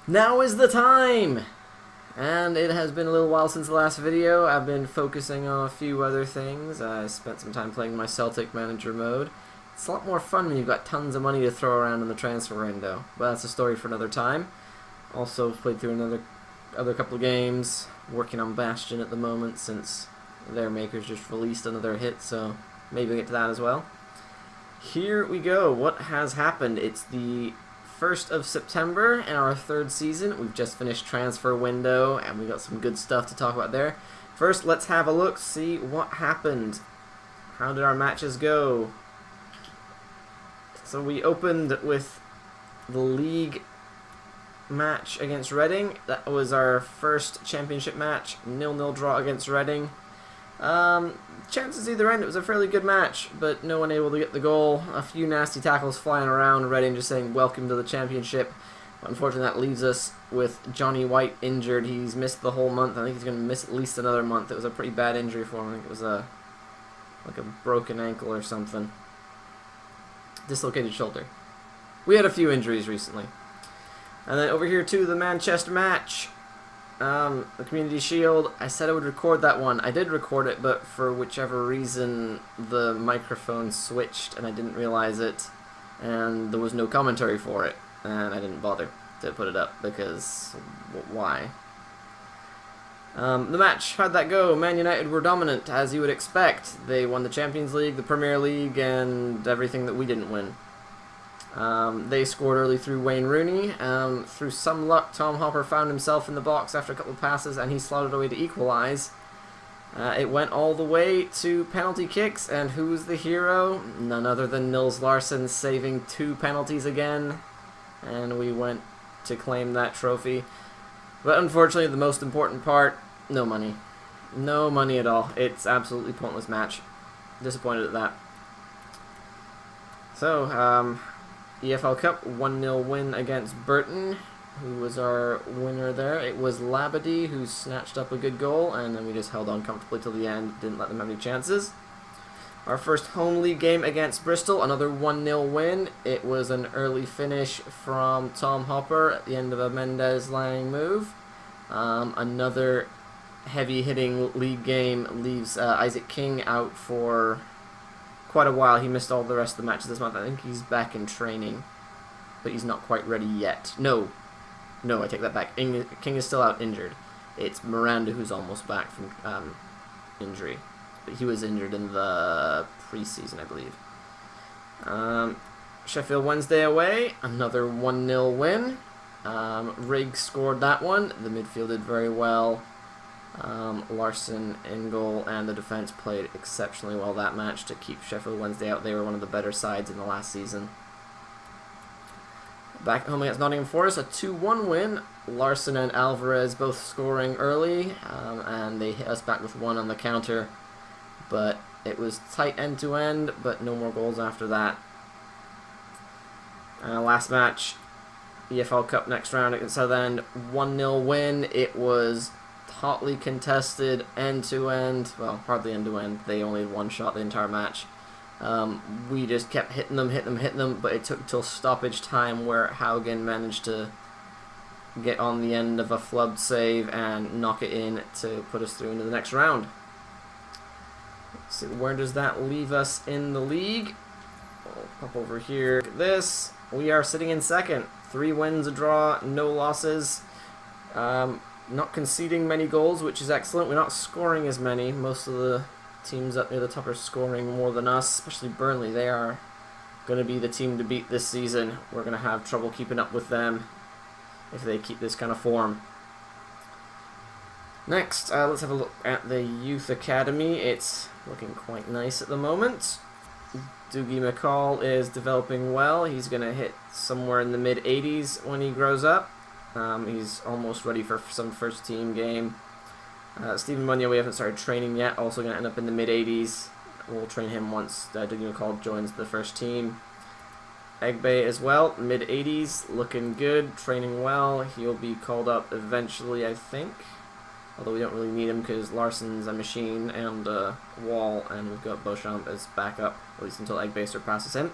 Now is the time! And it has been a little while since the last video. I've been focusing on a few other things. I spent some time playing my Celtic manager mode. It's a lot more fun when you've got tons of money to throw around in the transfer window. But that's a story for another time. Also played through other couple of games. Working on Bastion at the moment since their makers just released another hit, so maybe we'll get to that as well. Here we go. What has happened? It's the 1st of September in our third season. We've just finished transfer window and we got some good stuff to talk about there. First, let's have a look, see what happened. How did our matches go? So we opened with the league match against Reading. That was our first championship match. 0-0 draw against Reading. Chances either end, it was a fairly good match, but no one able to get the goal. A few nasty tackles flying around, Reading just saying welcome to the championship. But unfortunately that leaves us with Johnny White injured. He's missed the whole month. I think he's going to miss at least another month. It was a pretty bad injury for him. I think it was like a broken ankle or something. Dislocated shoulder. We had a few injuries recently. And then over here to the Manchester match. The Community Shield, I said I would record that one. I did record it, but for whichever reason the microphone switched and I didn't realize it, and there was no commentary for it, and I didn't bother to put it up because why? The match, how'd that go? Man United were dominant, as you would expect. They won the Champions League, the Premier League, and everything that we didn't win. They scored early through Wayne Rooney. Through some luck, Tom Hopper found himself in the box after a couple of passes, and he slotted away to equalize. It went all the way to penalty kicks, and who's the hero? None other than Nils Larsson, saving 2 penalties again, and we went to claim that trophy. But unfortunately, the most important part, no money. No money at all. It's absolutely pointless match. Disappointed at that. So, EFL Cup 1-0 win against Burton. Who was our winner there? It was Labadie who snatched up a good goal, and then we just held on comfortably till the end, didn't let them have any chances. Our first home league game against Bristol, another 1-0 win. It was an early finish from Tom Hopper at the end of a Mendes-Lang move. Another heavy-hitting league game leaves Isaac King out for quite a while. He missed all the rest of the matches this month. I think he's back in training, but he's not quite ready yet. No, I take that back. King is still out injured. It's Miranda who's almost back from injury, but he was injured in the preseason, I believe. Sheffield Wednesday away, another 1-0 win. Riggs scored that one. The midfield did very well. Larsson in goal, and the defense played exceptionally well that match to keep Sheffield Wednesday out. They were one of the better sides in the last season. Back home against Nottingham Forest, a 2-1 win. Larsson and Alvarez both scoring early, and they hit us back with 1 on the counter. But it was tight end to end, but no more goals after that. Last match, EFL Cup next round against Southend, 1-0 win. It was hotly contested, end-to-end, well, hardly end-to-end, they only had 1 shot the entire match. We just kept hitting them, but it took till stoppage time where Haugen managed to get on the end of a flubbed save and knock it in to put us through into the next round. Let's see, where does that leave us in the league? We'll pop over here. Look at this. We are sitting in second. 3 wins, a draw, no losses. Not conceding many goals, which is excellent. We're not scoring as many. Most of the teams up near the top are scoring more than us, especially Burnley. They are going to be the team to beat this season. We're going to have trouble keeping up with them if they keep this kind of form. Next, let's have a look at the Youth Academy. It's looking quite nice at the moment. Doogie McCall is developing well. He's going to hit somewhere in the mid-80s when he grows up. He's almost ready for some first team game. Stephen Munyo, we haven't started training yet, also going to end up in the mid-80s. We'll train him once Doogie McCall joins the first team. Egbe as well, mid-80s, looking good, training well. He'll be called up eventually, I think. Although we don't really need him because Larsson's a machine and Wall, and we've got Beauchamp as backup, at least until Egbe surpasses him.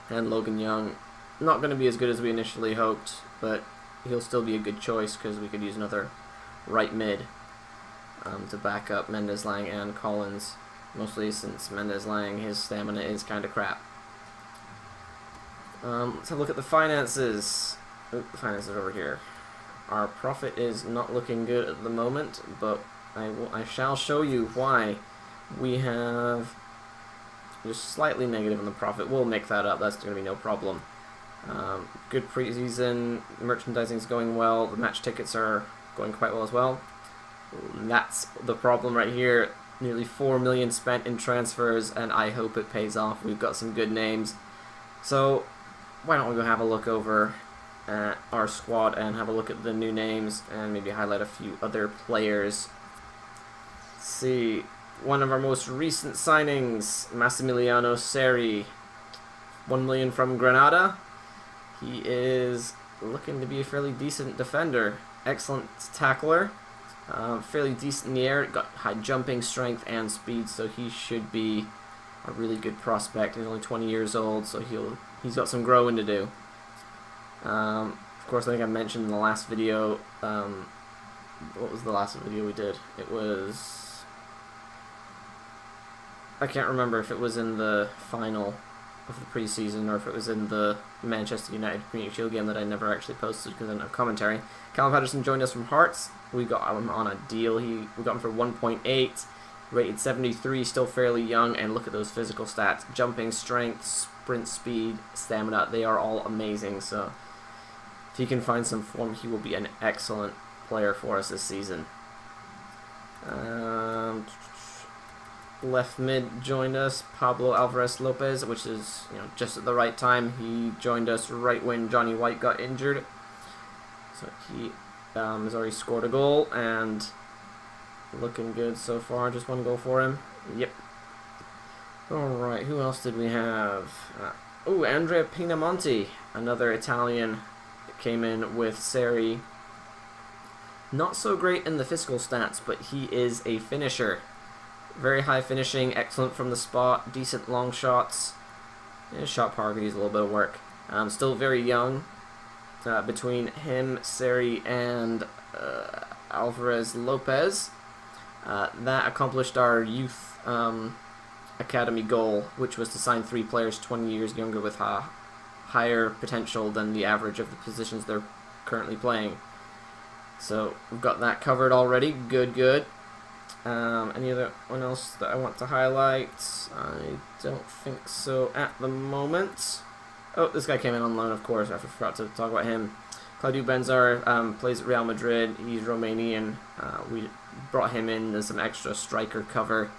And Logan Young, not going to be as good as we initially hoped, but he'll still be a good choice because we could use another right mid to back up Mendes-Lang and Collins, mostly since Mendes-Lang, his stamina is kind of crap. Let's have a look at the finances. The finances over here. Our profit is not looking good at the moment, but I shall show you why. We have just slightly negative on the profit. We'll make that up. That's going to be no problem. Good preseason. Merchandising is going well. The match tickets are going quite well as well. That's the problem right here. Nearly 4 million spent in transfers, and I hope it pays off. We've got some good names. So why don't we go have a look over at our squad and have a look at the new names and maybe highlight a few other players. Let's see. One of our most recent signings, Massimiliano Seri, 1 million from Granada. He is looking to be a fairly decent defender, excellent tackler, fairly decent in the air, got high jumping, strength, and speed, so he should be a really good prospect. He's only 20 years old, so he's got some growing to do. Of course, I think I mentioned in the last video, what was the last video we did? It was... I can't remember if it was in the final of the preseason or if it was in the Manchester United Community Shield game that I never actually posted because I didn't have commentary. Callum Patterson joined us from Hearts. We got him on a deal. We got him for 1.8, rated 73, still fairly young, and look at those physical stats. Jumping, strength, sprint speed, stamina, they are all amazing. So if he can find some form, he will be an excellent player for us this season. Left mid joined us, Pablo Alvarez Lopez, which is just at the right time. He joined us right when Johnny White got injured, so he has already scored a goal and looking good so far. Just one goal for him. Yep. All right, who else did we have? Andrea Pinamonti, another Italian that came in with Seri. Not so great in the physical stats, but he is a finisher. Very high finishing, excellent from the spot, decent long shots. Shot power could use a little bit of work. Still very young. Between him, Seri, and Alvarez Lopez, that accomplished our youth academy goal, which was to sign 3 players 20 years younger with higher potential than the average of the positions they're currently playing. So we've got that covered already. Good. Any other one else that I want to highlight? I don't think so at the moment. Oh, this guy came in on loan, of course. I forgot to talk about him. Claudiu Benzar plays at Real Madrid. He's Romanian. We brought him in as some extra striker cover.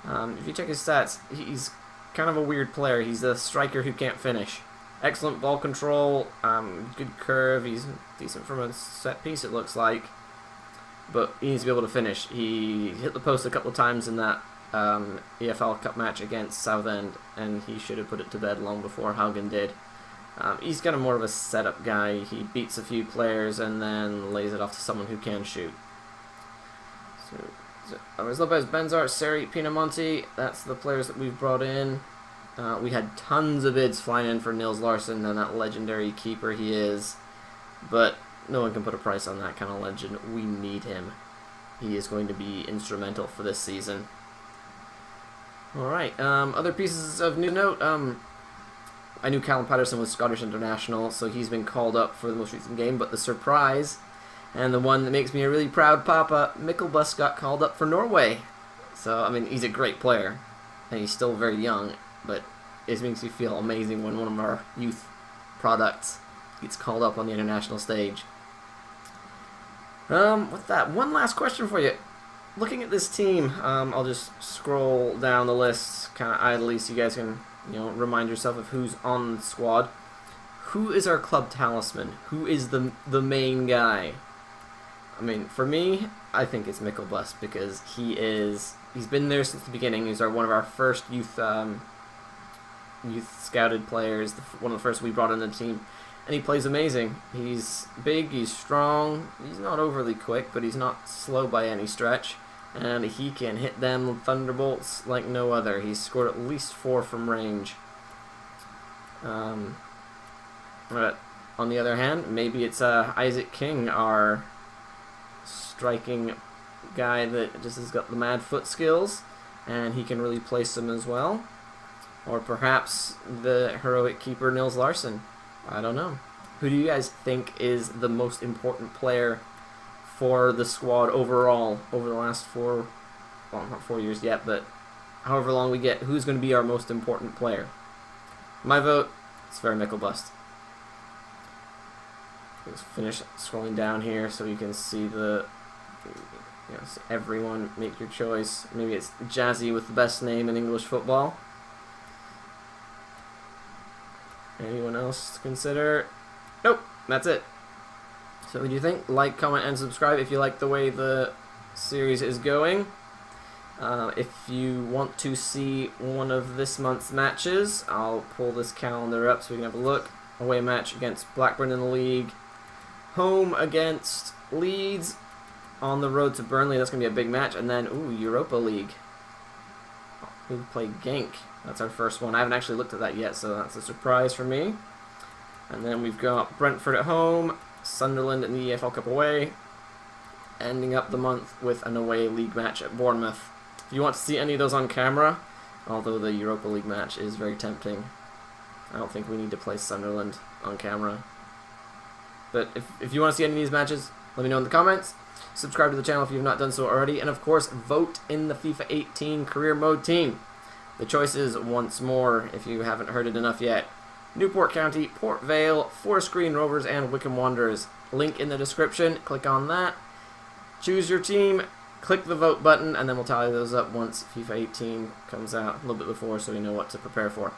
If you check his stats, he's kind of a weird player. He's a striker who can't finish. Excellent ball control, good curve. He's decent from a set piece, it looks like. But he needs to be able to finish. He hit the post a couple of times in that EFL Cup match against Southend, and he should have put it to bed long before Haugen did. He's kind of more of a setup guy. He beats a few players and then lays it off to someone who can shoot. So Alvarez Lopez, Benzar, Seri, Pinamonti, that's the players that we've brought in. We had tons of bids flying in for Nils Larsson and that legendary keeper he is, but no one can put a price on that kind of legend. We need him. He is going to be instrumental for this season. Alright, other pieces of new note. I knew Callum Patterson was Scottish international, so he's been called up for the most recent game, but the surprise, and the one that makes me a really proud papa, Mikkelbus got called up for Norway. So, I mean, he's a great player, and he's still very young, but it makes me feel amazing when one of our youth products gets called up on the international stage. With that, one last question for you. Looking at this team, I'll just scroll down the list kind of idly so you guys can, remind yourself of who's on the squad. Who is our club talisman? Who is the main guy? I mean, for me, I think it's Mikkelbus because he's been there since the beginning. He's one of our first youth scouted players, one of the first we brought into the team. And he plays amazing. He's big, he's strong, he's not overly quick, but he's not slow by any stretch. And he can hit them thunderbolts like no other. He's scored at least 4 from range. on the other hand, maybe it's Isaac King, our striking guy that just has got the mad foot skills, and he can really place them as well. Or perhaps the heroic keeper Nils Larsson. I don't know. Who do you guys think is the most important player for the squad overall over the last well, not 4 years yet, but however long we get, who's going to be our most important player? My vote, Sverre Mikkelbust. Let's finish scrolling down here so you can see the, see everyone make your choice. Maybe it's Jazzy with the best name in English football. Anyone else to consider? Nope, that's it. So what do you think? Like, comment, and subscribe if you like the way the series is going. If you want to see one of this month's matches, I'll pull this calendar up so we can have a look. Away match against Blackburn in the league. Home against Leeds. On the road to Burnley, that's going to be a big match. And then, ooh, Europa League. We play Genk. That's our first one. I haven't actually looked at that yet, so that's a surprise for me. And then we've got Brentford at home, Sunderland in the EFL Cup away, ending up the month with an away league match at Bournemouth. If you want to see any of those on camera, although the Europa League match is very tempting, I don't think we need to play Sunderland on camera. But if you want to see any of these matches, let me know in the comments. Subscribe to the channel if you have not done so already. And of course, vote in the FIFA 18 Career Mode team. The choices, once more, if you haven't heard it enough yet: Newport County, Port Vale, Forest Green Rovers, and Wycombe Wanderers. Link in the description. Click on that. Choose your team. Click the vote button, and then we'll tally those up once FIFA 18 comes out, a little bit before, so we know what to prepare for.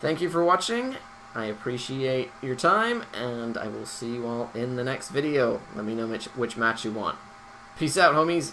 Thank you for watching. I appreciate your time, and I will see you all in the next video. Let me know which match you want. Peace out, homies.